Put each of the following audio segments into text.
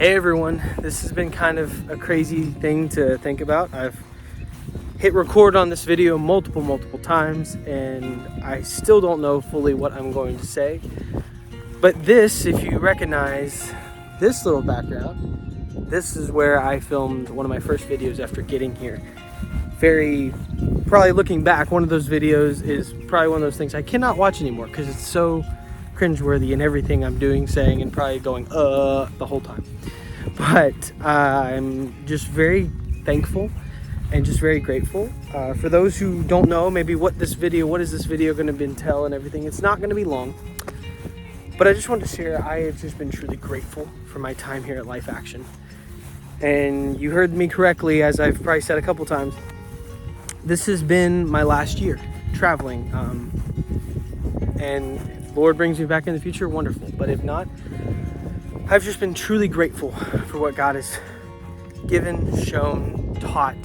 Hey everyone, this has been kind of a crazy thing to think about. I've hit record on this video multiple times and I still don't know fully what I'm going to say. But this, if you recognize this little background, this is where I filmed one of my first videos after getting here. Probably looking back, one of those videos is probably one of those things I cannot watch anymore because it's so cringeworthy in everything I'm doing, saying, and probably going the whole time. But I'm just very thankful and just very grateful. For those who don't know maybe what is this video going to entail and everything, it's not going to be long. But I just wanted to share, I have just been truly grateful for my time here at Life Action. And you heard me correctly, as I've probably said a couple times, this has been my last year traveling. And if the Lord brings me back in the future, wonderful. But if not, I've just been truly grateful for what God has given, shown, taught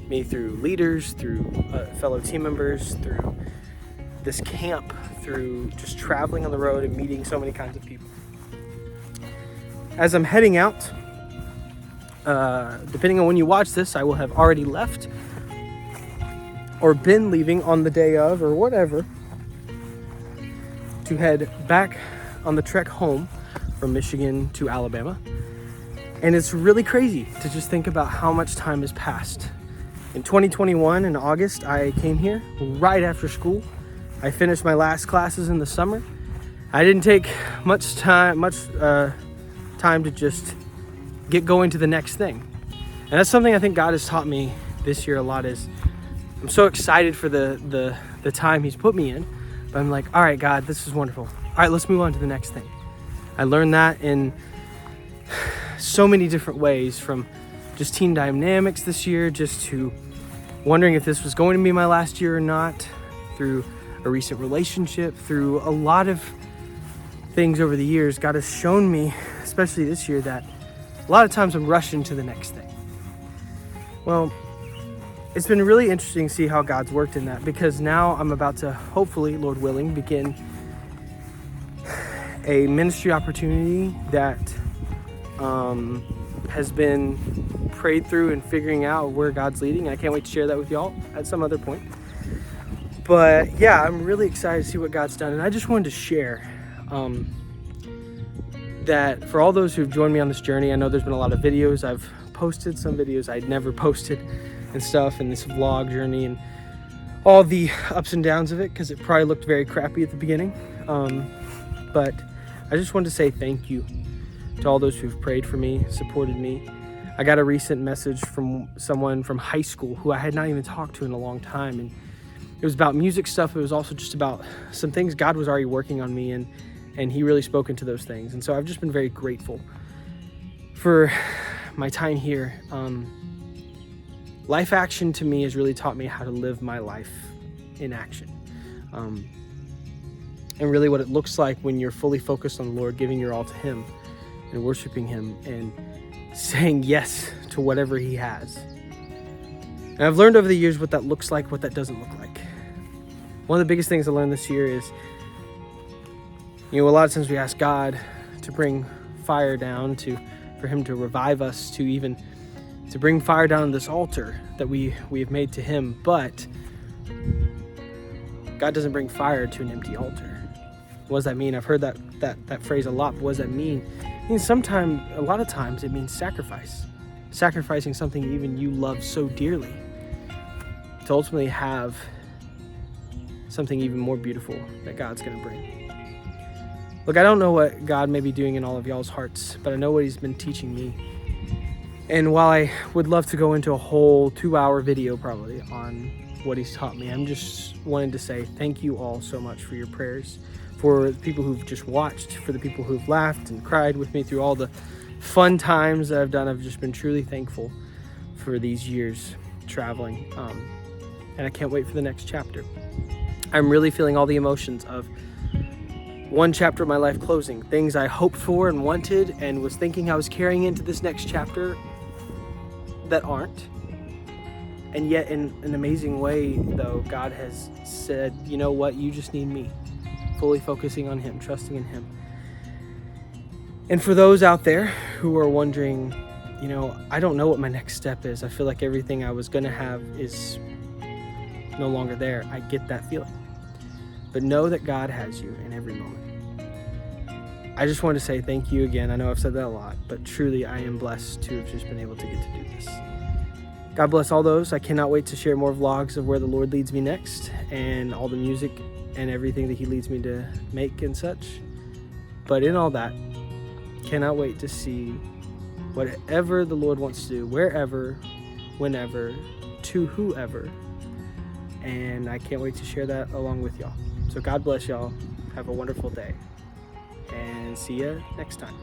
me through leaders, through fellow team members, through this camp, through just traveling on the road and meeting so many kinds of people. As I'm heading out, depending on when you watch this, I will have already left or been leaving on the day of or whatever to head back on the trek home from Michigan to Alabama. And it's really crazy to just think about how much time has passed. In 2021, in August, I came here right after school. I finished my last classes in the summer. I didn't take much time to just get going to the next thing. And that's something I think God has taught me this year a lot. Is I'm so excited for the time He's put me in, but I'm like, all right, God, this is wonderful. All right, let's move on to the next thing. I learned that in so many different ways, from just team dynamics this year, just to wondering if this was going to be my last year or not, through a recent relationship, through a lot of things over the years. God has shown me, especially this year, that a lot of times I'm rushing to the next thing. Well, it's been really interesting to see how God's worked in that, because now I'm about to, hopefully, Lord willing, begin a ministry opportunity that has been prayed through and figuring out where God's leading. I can't wait to share that with y'all at some other point. But yeah, I'm really excited to see what God's done. And I just wanted to share that for all those who've joined me on this journey. I know there's been a lot of videos I've posted, some videos I'd never posted and stuff, and this vlog journey and all the ups and downs of it, because it probably looked very crappy at the beginning. But I just wanted to say thank you to all those who've prayed for me, supported me. I got a recent message from someone from high school who I had not even talked to in a long time, and it was about music stuff. It was also just about some things God was already working on me, and He really spoke into those things. And so I've just been very grateful for my time here. Life Action to me has really taught me how to live my life in action. And really what it looks like when you're fully focused on the Lord, giving your all to Him and worshiping Him and saying yes to whatever He has. And I've learned over the years what that looks like, what that doesn't look like. One of the biggest things I learned this year is, a lot of times we ask God to bring fire down, for Him to revive us, to bring fire down on this altar that we have made to Him. But God doesn't bring fire to an empty altar. What does that mean? I've heard that phrase a lot, but what does that mean? It means a lot of times it means sacrifice. Sacrificing something even you love so dearly to ultimately have something even more beautiful that God's going to bring. Look, I don't know what God may be doing in all of y'all's hearts, but I know what He's been teaching me. And while I would love to go into a whole 2-hour video probably on what He's taught me, I'm just wanting to say thank you all so much for your prayers, for the people who've just watched, for the people who've laughed and cried with me through all the fun times that I've done. I've just been truly thankful for these years traveling. And I can't wait for the next chapter. I'm really feeling all the emotions of one chapter of my life closing, things I hoped for and wanted and was thinking I was carrying into this next chapter that aren't. And yet in an amazing way, though, God has said, you know what, you just need me. Fully focusing on Him, trusting in Him. And for those out there who are wondering, I don't know what my next step is. I feel like everything I was going to have is no longer there. I get that feeling. But know that God has you in every moment. I just want to say thank you again. I know I've said that a lot, but truly I am blessed to have just been able to get to do this. God bless all those. I cannot wait to share more vlogs of where the Lord leads me next and all the music and everything that he leads me to make and such. But in all that, cannot wait to see whatever the Lord wants to do, wherever, whenever, to whoever. And I can't wait to share that along with y'all. So God bless y'all. Have a wonderful day. And see ya next time.